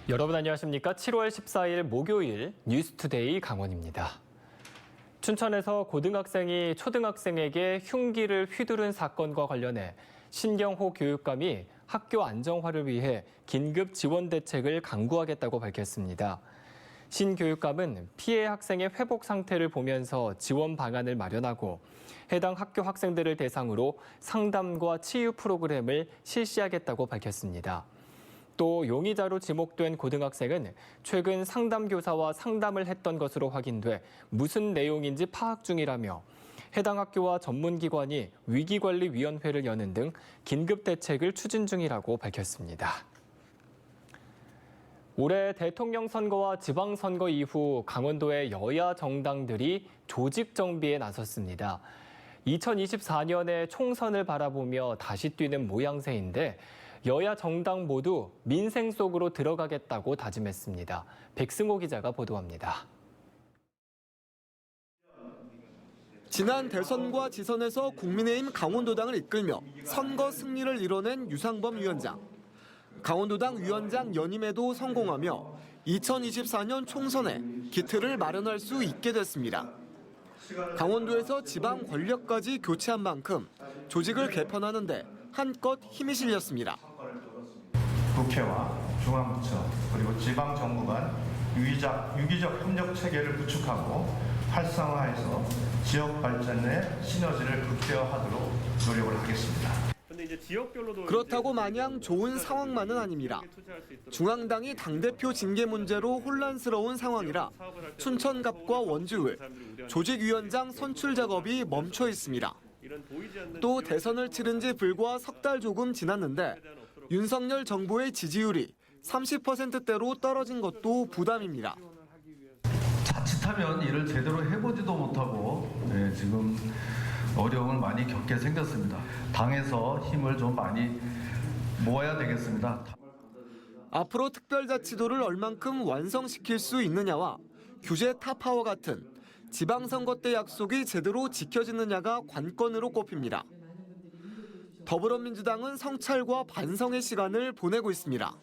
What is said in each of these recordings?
여러분 안녕하십니까? 7월 14일 목요일 뉴스투데이 강원입니다. 춘천에서 고등학생이 초등학생에게 흉기를 휘두른 사건과 관련해 신경호 교육감이 학교 안정화를 위해 긴급 지원 대책을 강구하겠다고 밝혔습니다. 신 교육감은 피해 학생의 회복 상태를 보면서 지원 방안을 마련하고 해당 학교 학생들을 대상으로 상담과 치유 프로그램을 실시하겠다고 밝혔습니다. 또 용의자로 지목된 고등학생은 최근 상담교사와 상담을 했던 것으로 확인돼 무슨 내용인지 파악 중이라며 해당 학교와 전문기관이 위기관리위원회를 여는 등 긴급 대책을 추진 중이라고 밝혔습니다. 올해 대통령 선거와 지방선거 이후 강원도의 여야 정당들이 조직 정비에 나섰습니다. 2024년의 총선을 바라보며 다시 뛰는 모양새인데 여야 정당 모두 민생 속으로 들어가겠다고 다짐했습니다. 백승호 기자가 보도합니다. 지난 대선과 지선에서 국민의힘 강원도당을 이끌며 선거 승리를 이뤄낸 유상범 위원장. 강원도당 위원장 연임에도 성공하며 2024년 총선에 기틀을 마련할 수 있게 됐습니다. 강원도에서 지방 권력까지 교체한 만큼 조직을 개편하는 데 한껏 힘이 실렸습니다. 국회와 중앙부처 그리고 지방정부 간 유기적 협력 체계를 구축하고 활성화해서 지역 발전의 시너지를 극대화하도록 노력을 하겠습니다. 그렇다고 마냥 좋은 상황만은 아닙니다. 중앙당이 당대표 징계 문제로 혼란스러운 상황이라 춘천갑과 원주을, 조직위원장 선출 작업이 멈춰 있습니다. 또 대선을 치른 지 불과 석 달 조금 지났는데 윤석열 정부의 지지율이 30%대로 떨어진 것도 부담입니다. 자칫하면 일을 제대로 해보지도 못하고 지금 어려움을 많이 겪게 생겼습니다. 당에서 힘을 좀 많이 모아야 되겠습니다. 앞으로 특별자치도를 얼만큼 완성시킬 수 있느냐와 규제 타파와 같은 지방선거 때 약속이 제대로 지켜지느냐가 관건으로 꼽힙니다. 더불어민주당은 성찰과 반성의 시간을 보내고 있습니다.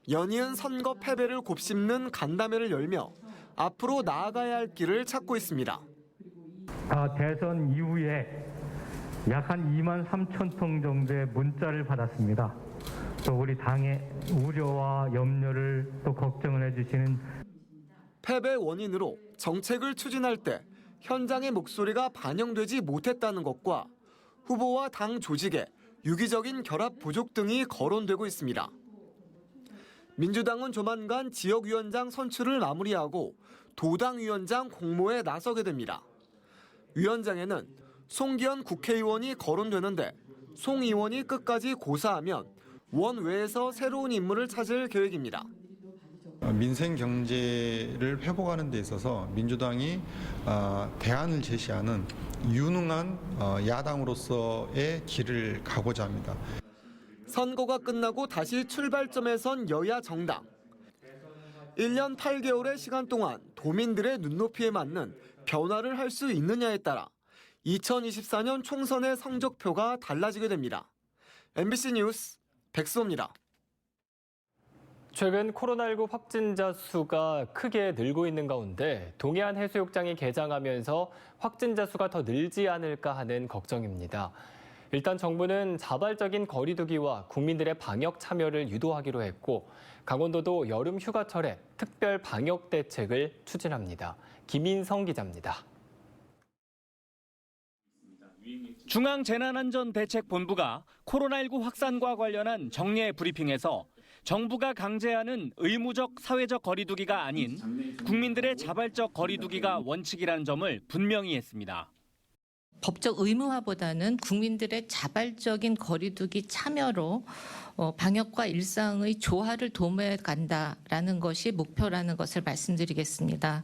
연이은 선거 패배를 곱씹는 간담회를 열며 앞으로 나아가야 할 길을 찾고 있습니다. 대선 이후에 약 한 2만 3천 통 정도의 문자를 받았습니다. 또 우리 당의 우려와 염려를 또 걱정을 해주시는 패배 원인으로 정책을 추진할 때 현장의 목소리가 반영되지 못했다는 것과 후보와 당 조직의 유기적인 결합 부족 등이 거론되고 있습니다. 민주당은 조만간 지역위원장 선출을 마무리하고 도당위원장 공모에 나서게 됩니다. 위원장에는 송기현 국회의원이 거론되는데 송 의원이 끝까지 고사하면 원외에서 새로운 인물을 찾을 계획입니다. 민생 경제를 회복하는 데 있어서 민주당이 대안을 제시하는 유능한 야당으로서의 길을 가고자 합니다. 선거가 끝나고 다시 출발점에 선 여야 정당. 1년 8개월의 시간 동안 도민들의 눈높이에 맞는 변화를 할 수 있느냐에 따라 2024년 총선의 성적표가 달라지게 됩니다. MBC 뉴스 백수호입니다. 최근 코로나19 확진자 수가 크게 늘고 있는 가운데 동해안 해수욕장이 개장하면서 확진자 수가 더 늘지 않을까 하는 걱정입니다. 일단 정부는 자발적인 거리 두기와 국민들의 방역 참여를 유도하기로 했고 강원도도 여름 휴가철에 특별 방역 대책을 추진합니다. 김인성 기자입니다. 중앙재난안전대책본부가 코로나19 확산과 관련한 정례 브리핑에서 정부가 강제하는 의무적 사회적 거리두기가 아닌 국민들의 자발적 거리두기가 원칙이라는 점을 분명히 했습니다. 법적 의무화보다는 국민들의 자발적인 거리두기 참여로 방역과 일상의 조화를 도모해 간다라는 것이 목표라는 것을 말씀드리겠습니다.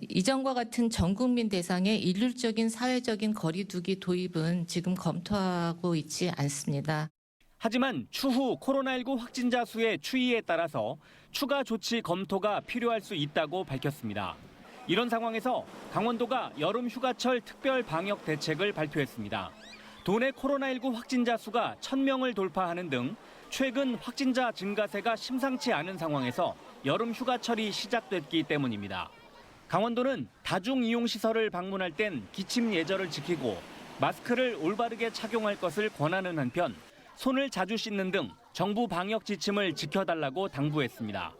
이전과 같은 전 국민 대상의 일률적인 사회적인 거리두기 도입은 지금 검토하고 있지 않습니다. 하지만 추후 코로나19 확진자 수의 추이에 따라서 추가 조치 검토가 필요할 수 있다고 밝혔습니다. 이런 상황에서 강원도가 여름 휴가철 특별 방역 대책을 발표했습니다. 도내 코로나19 확진자 수가 1,000명을 돌파하는 등 최근 확진자 증가세가 심상치 않은 상황에서 여름 휴가철이 시작됐기 때문입니다. 강원도는 다중이용시설을 방문할 땐 기침 예절을 지키고 마스크를 올바르게 착용할 것을 권하는 한편 손을 자주 씻는 등 정부 방역 지침을 지켜달라고 당부했습니다.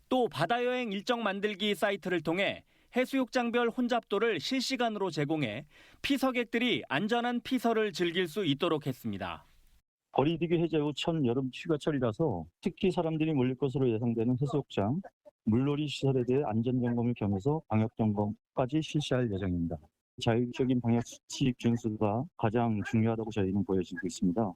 또 바다여행 일정 만들기 사이트를 통해 해수욕장별 혼잡도를 실시간으로 제공해 피서객들이 안전한 피서를 즐길 수 있도록 했습니다. 거리두기 해제 후 첫 여름 휴가철이라서 특히 사람들이 몰릴 것으로 예상되는 해수욕장, 물놀이 시설에 대해 안전점검을 겸해서 방역점검까지 실시할 예정입니다. 자율적인 방역 수칙 준수가 가장 중요하다고 저희는 보여지고 있습니다.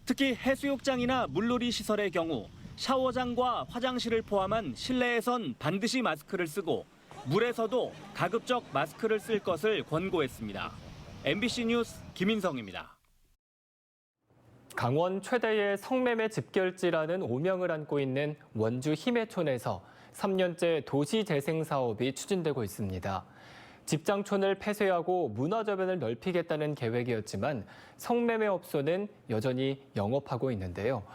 특히 해수욕장이나 물놀이 시설의 경우 샤워장과 화장실을 포함한 실내에선 반드시 마스크를 쓰고 물에서도 가급적 마스크를 쓸 것을 권고했습니다. MBC 뉴스 김인성입니다. 강원 최대의 성매매 집결지라는 오명을 안고 있는 원주 힘해촌에서 3년째 도시재생 사업이 추진되고 있습니다. 집장촌을 폐쇄하고 문화저변을 넓히겠다는 계획이었지만 성매매 업소는 여전히 영업하고 있는데요.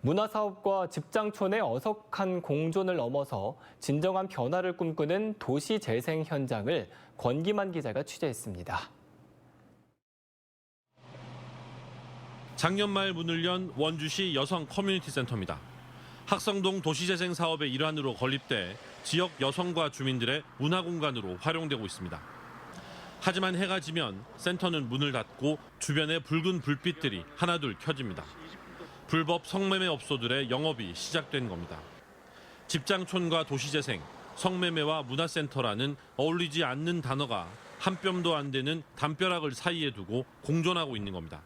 문화사업과 집장촌의 어석한 공존을 넘어서 진정한 변화를 꿈꾸는 도시재생 현장을 권기만 기자가 취재했습니다. 작년 말 문을 연 원주시 여성 커뮤니티 센터입니다. 학성동 도시재생 사업의 일환으로 건립돼 지역 여성과 주민들의 문화공간으로 활용되고 있습니다. 하지만 해가 지면 센터는 문을 닫고 주변에 붉은 불빛들이 하나둘 켜집니다. 불법 성매매 업소들의 영업이 시작된 겁니다. 집장촌과 도시재생, 성매매와 문화센터라는 어울리지 않는 단어가 한 뼘도 안 되는 담벼락을 사이에 두고 공존하고 있는 겁니다.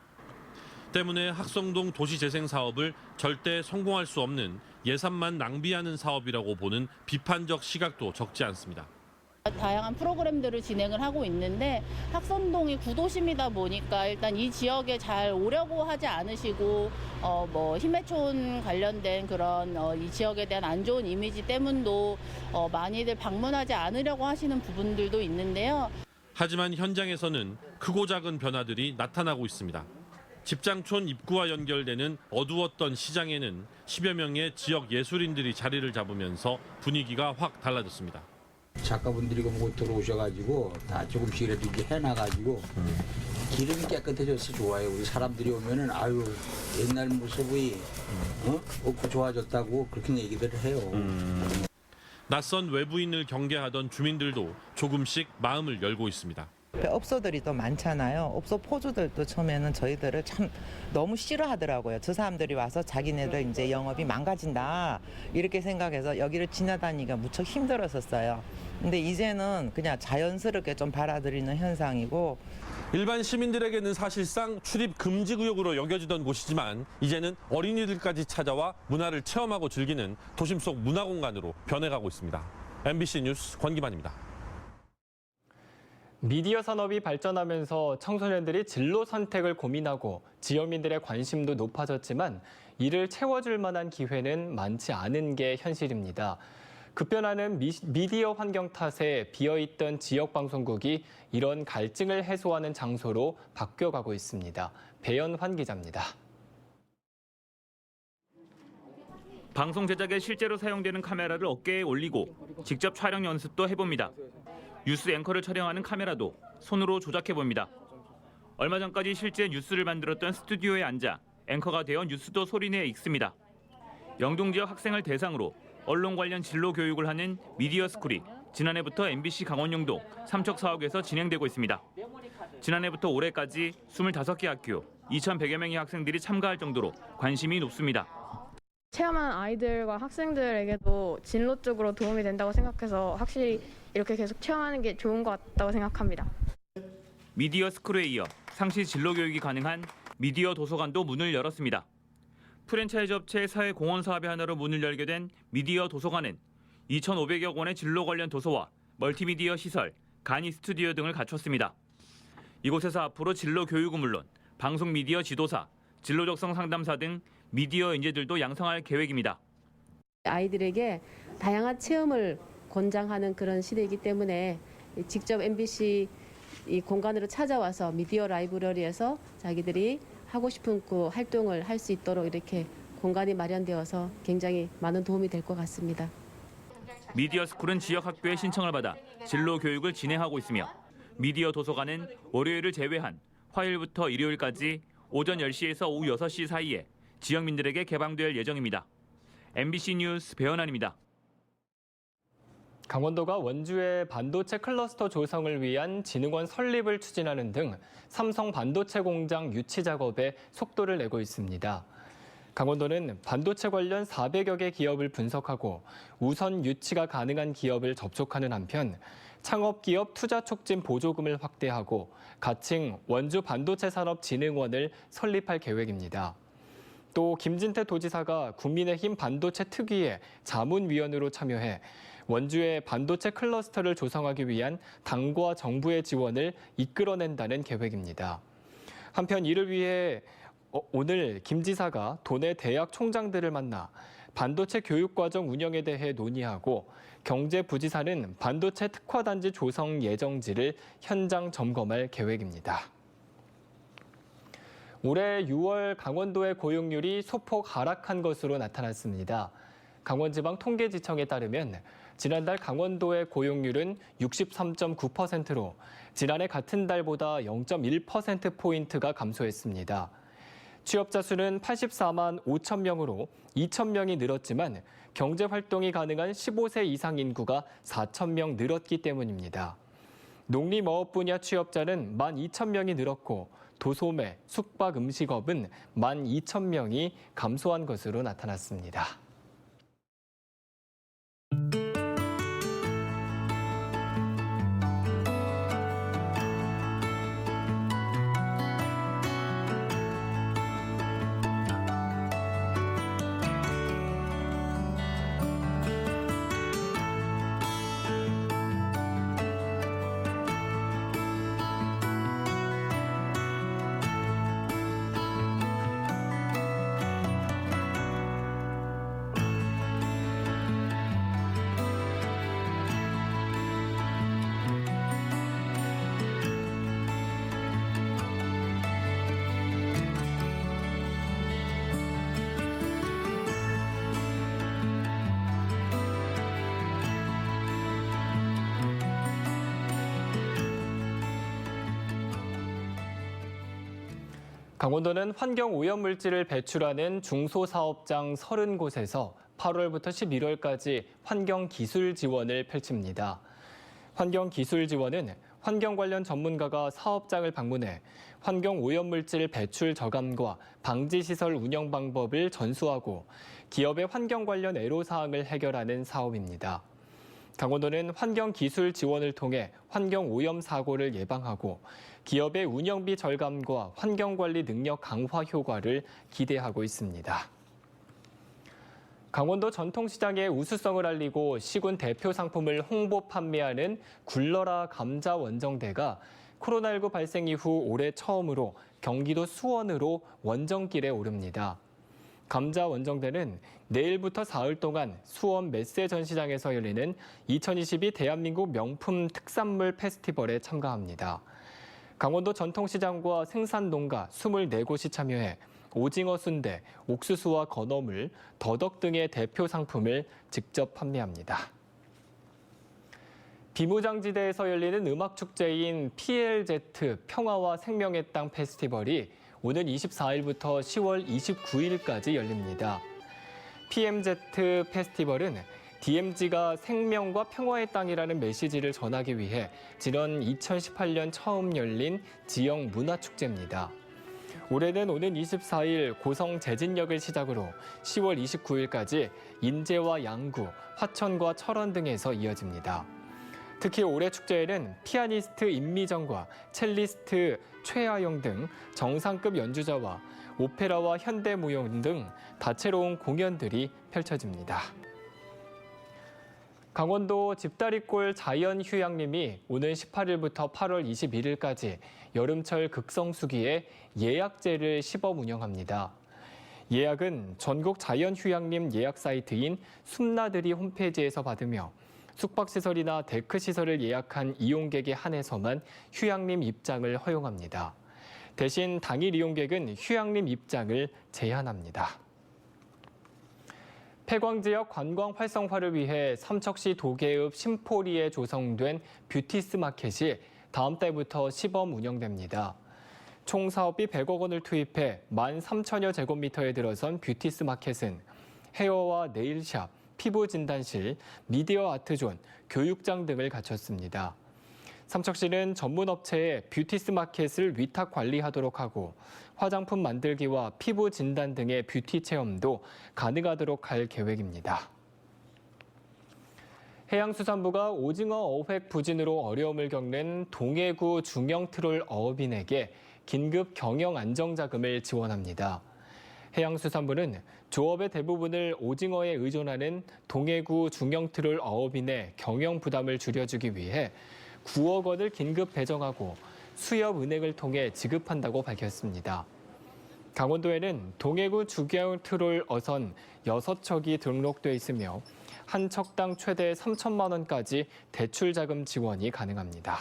때문에 학성동 도시재생 사업을 절대 성공할 수 없는 예산만 낭비하는 사업이라고 보는 비판적 시각도 적지 않습니다. 다양한 프로그램들을 진행을 하고 있는데 학성동이 구도심이다 보니까 일단 이 지역에 잘 오려고 하지 않으시고 힘해촌 관련된 그런 이 지역에 대한 안 좋은 이미지 때문도 많이들 방문하지 않으려고 하시는 부분들도 있는데요. 하지만 현장에서는 크고 작은 변화들이 나타나고 있습니다. 집장촌 입구와 연결되는 어두웠던 시장에는 10여 명의 지역 예술인들이 자리를 잡으면서 분위기가 확 달라졌습니다. 작가분들이 못 들어오셔가지고 다 조금씩이라도 이제 해놔가지고 기름이 깨끗해져서 좋아요. 우리 사람들이 오면은 아유 옛날 모습이 없고 좋아졌다고 그렇게 얘기들을 해요. 낯선 외부인을 경계하던 주민들도 조금씩 마음을 열고 있습니다. 업소들이 또 많잖아요. 업소 포주들도 처음에는 저희들을 참 너무 싫어하더라고요. 저 사람들이 와서 자기네들 이제 영업이 망가진다 이렇게 생각해서 여기를 지나다니기가 무척 힘들었었어요. 근데 이제는 그냥 자연스럽게 좀 받아들이는 현상이고 일반 시민들에게는 사실상 출입 금지 구역으로 여겨지던 곳이지만 이제는 어린이들까지 찾아와 문화를 체험하고 즐기는 도심 속 문화공간으로 변해가고 있습니다. MBC 뉴스 권기만입니다. 미디어 산업이 발전하면서 청소년들이 진로 선택을 고민하고 지역민들의 관심도 높아졌지만 이를 채워줄 만한 기회는 많지 않은 게 현실입니다. 급변하는 미디어 환경 탓에 비어있던 지역 방송국이 이런 갈증을 해소하는 장소로 바뀌어가고 있습니다. 배연환 기자입니다. 방송 제작에 실제로 사용되는 카메라를 어깨에 올리고 직접 촬영 연습도 해봅니다. 뉴스 앵커를 촬영하는 카메라도 손으로 조작해봅니다. 얼마 전까지 실제 뉴스를 만들었던 스튜디오에 앉아 앵커가 되어 뉴스도 소리내 읽습니다. 영동 지역 학생을 대상으로 언론 관련 진로 교육을 하는 미디어 스쿨이 지난해부터 MBC 강원 영동 삼척 사옥에서 진행되고 있습니다. 지난해부터 올해까지 25개 학교 2,100여 명의 학생들이 참가할 정도로 관심이 높습니다. 체험한 아이들과 학생들에게도 진로 쪽으로 도움이 된다고 생각해서 확실히 이렇게 계속 체험하는 게 좋은 것 같다고 생각합니다. 미디어 스쿨에 이어 상시 진로 교육이 가능한 미디어 도서관도 문을 열었습니다. 프랜차이즈 업체 사회 공헌 사업의 하나로 문을 열게 된 미디어 도서관은 2,500여 권의 진로 관련 도서와 멀티미디어 시설, 강의 스튜디오 등을 갖췄습니다. 이곳에서 앞으로 진로 교육은 물론 방송 미디어 지도사, 진로 적성 상담사 등 미디어 인재들도 양성할 계획입니다. 아이들에게 다양한 체험을 권장하는 그런 시대이기 때문에 직접 MBC 이 공간으로 찾아와서 미디어 라이브러리에서 자기들이 하고 싶은 그 활동을 할 수 있도록 이렇게 공간이 마련되어서 굉장히 많은 도움이 될 것 같습니다. 미디어 스쿨은 지역 학교에 신청을 받아 진로 교육을 진행하고 있으며 미디어 도서관은 월요일을 제외한 화요일부터 일요일까지 오전 10시에서 오후 6시 사이에 지역민들에게 개방될 예정입니다. MBC 뉴스 배현환입니다. 강원도가 원주의 반도체 클러스터 조성을 위한 진흥원 설립을 추진하는 등 삼성 반도체 공장 유치 작업에 속도를 내고 있습니다. 강원도는 반도체 관련 400여 개 기업을 분석하고 우선 유치가 가능한 기업을 접촉하는 한편 창업기업 투자 촉진 보조금을 확대하고 가칭 원주 반도체 산업진흥원을 설립할 계획입니다. 또 김진태 도지사가 국민의힘 반도체 특위의 자문위원으로 참여해 원주의 반도체 클러스터를 조성하기 위한 당과 정부의 지원을 이끌어낸다는 계획입니다. 한편 이를 위해 오늘 김 지사가 도내 대학 총장들을 만나 반도체 교육과정 운영에 대해 논의하고 경제부지사는 반도체 특화단지 조성 예정지를 현장 점검할 계획입니다. 올해 6월 강원도의 고용률이 소폭 하락한 것으로 나타났습니다. 강원지방통계지청에 따르면 지난달 강원도의 고용률은 63.9%로 지난해 같은 달보다 0.1%포인트가 감소했습니다. 취업자 수는 84만 5천 명으로 2천 명이 늘었지만 경제활동이 가능한 15세 이상 인구가 4천 명 늘었기 때문입니다. 농림어업 분야 취업자는 1만 2천 명이 늘었고 도소매, 숙박, 음식업은 1만 2천 명이 감소한 것으로 나타났습니다. 강원도는 환경오염물질을 배출하는 중소사업장 30곳에서 8월부터 11월까지 환경기술 지원을 펼칩니다. 환경기술 지원은 환경 관련 전문가가 사업장을 방문해 환경오염물질 배출 저감과 방지시설 운영 방법을 전수하고 기업의 환경 관련 애로사항을 해결하는 사업입니다. 강원도는 환경기술 지원을 통해 환경오염 사고를 예방하고 기업의 운영비 절감과 환경관리 능력 강화 효과를 기대하고 있습니다. 강원도 전통시장의 우수성을 알리고 시군 대표 상품을 홍보 판매하는 굴러라 감자 원정대가 코로나19 발생 이후 올해 처음으로 경기도 수원으로 원정길에 오릅니다. 감자 원정대는 내일부터 사흘 동안 수원 메세 전시장에서 열리는 2022 대한민국 명품 특산물 페스티벌에 참가합니다. 강원도 전통시장과 생산농가 24곳이 참여해 오징어 순대, 옥수수와 건어물, 더덕 등의 대표 상품을 직접 판매합니다. 비무장지대에서 열리는 음악축제인 PLZ 평화와 생명의 땅 페스티벌이 오는 24일부터 10월 29일까지 열립니다. PMZ 페스티벌은 DMZ가 생명과 평화의 땅이라는 메시지를 전하기 위해 지난 2018년 처음 열린 지역 문화축제입니다. 올해는 오는 24일 고성 제진역을 시작으로 10월 29일까지 인제와 양구, 화천과 철원 등에서 이어집니다. 특히 올해 축제에는 피아니스트 임미정과 첼리스트 최하영 등 정상급 연주자와 오페라와 현대무용 등 다채로운 공연들이 펼쳐집니다. 강원도 집다리골 자연휴양림이 오는 18일부터 8월 21일까지 여름철 극성수기에 예약제를 시범 운영합니다. 예약은 전국 자연휴양림 예약 사이트인 숨나들이 홈페이지에서 받으며 숙박시설이나 데크시설을 예약한 이용객에 한해서만 휴양림 입장을 허용합니다. 대신 당일 이용객은 휴양림 입장을 제한합니다. 폐광 지역 관광 활성화를 위해 삼척시 도계읍 신포리에 조성된 뷰티스 마켓이 다음 달부터 시범 운영됩니다. 총 사업비 100억 원을 투입해 13,000여 제곱미터에 들어선 뷰티스 마켓은 헤어와 네일샵, 피부 진단실, 미디어 아트존, 교육장 등을 갖췄습니다. 삼척시는 전문 업체에 뷰티스 마켓을 위탁 관리하도록 하고 화장품 만들기와 피부 진단 등의 뷰티 체험도 가능하도록 할 계획입니다. 해양수산부가 오징어 어획 부진으로 어려움을 겪는 동해구 중형 트롤 어업인에게 긴급 경영 안정자금을 지원합니다. 해양수산부는 조업의 대부분을 오징어에 의존하는 동해구 중형 트롤 어업인의 경영 부담을 줄여주기 위해 9억 원을 긴급 배정하고 수협은행을 통해 지급한다고 밝혔습니다. 강원도에는 동해구 중형 트롤 어선 6척이 등록돼 있으며 한 척당 최대 3천만 원까지 대출 자금 지원이 가능합니다.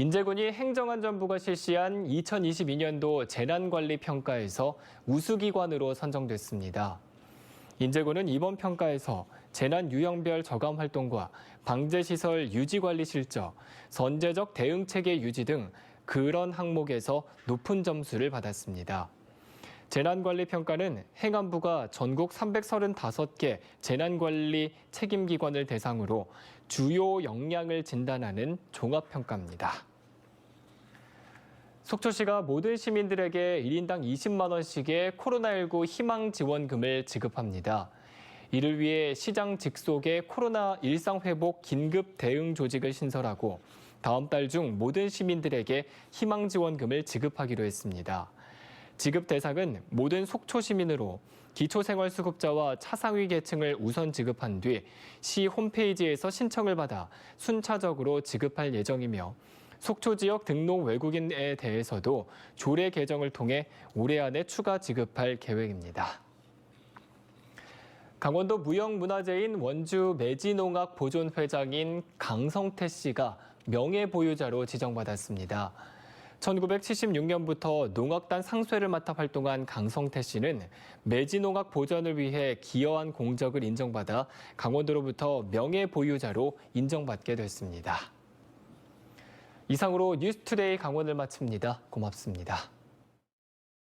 인제군이 행정안전부가 실시한 2022년도 재난관리평가에서 우수기관으로 선정됐습니다. 인제군은 이번 평가에서 재난 유형별 저감 활동과 방제시설 유지관리 실적, 선제적 대응체계 유지 등 그런 항목에서 높은 점수를 받았습니다. 재난관리평가는 행안부가 전국 335개 재난관리 책임기관을 대상으로 주요 역량을 진단하는 종합평가입니다. 속초시가 모든 시민들에게 1인당 20만 원씩의 코로나19 희망지원금을 지급합니다. 이를 위해 시장 직속의 코로나 일상회복 긴급 대응 조직을 신설하고 다음 달 중 모든 시민들에게 희망지원금을 지급하기로 했습니다. 지급 대상은 모든 속초 시민으로 기초생활수급자와 차상위 계층을 우선 지급한 뒤 시 홈페이지에서 신청을 받아 순차적으로 지급할 예정이며 속초 지역 등록 외국인에 대해서도 조례 개정을 통해 올해 안에 추가 지급할 계획입니다. 강원도 무형문화재인 원주 매지농악 보존 회장인 강성태 씨가 명예보유자로 지정받았습니다. 1976년부터 농악단 상쇄를 맡아 활동한 강성태 씨는 매지농악 보존을 위해 기여한 공적을 인정받아 강원도로부터 명예보유자로 인정받게 됐습니다. 이상으로 뉴스투데이 강원을 마칩니다. 고맙습니다.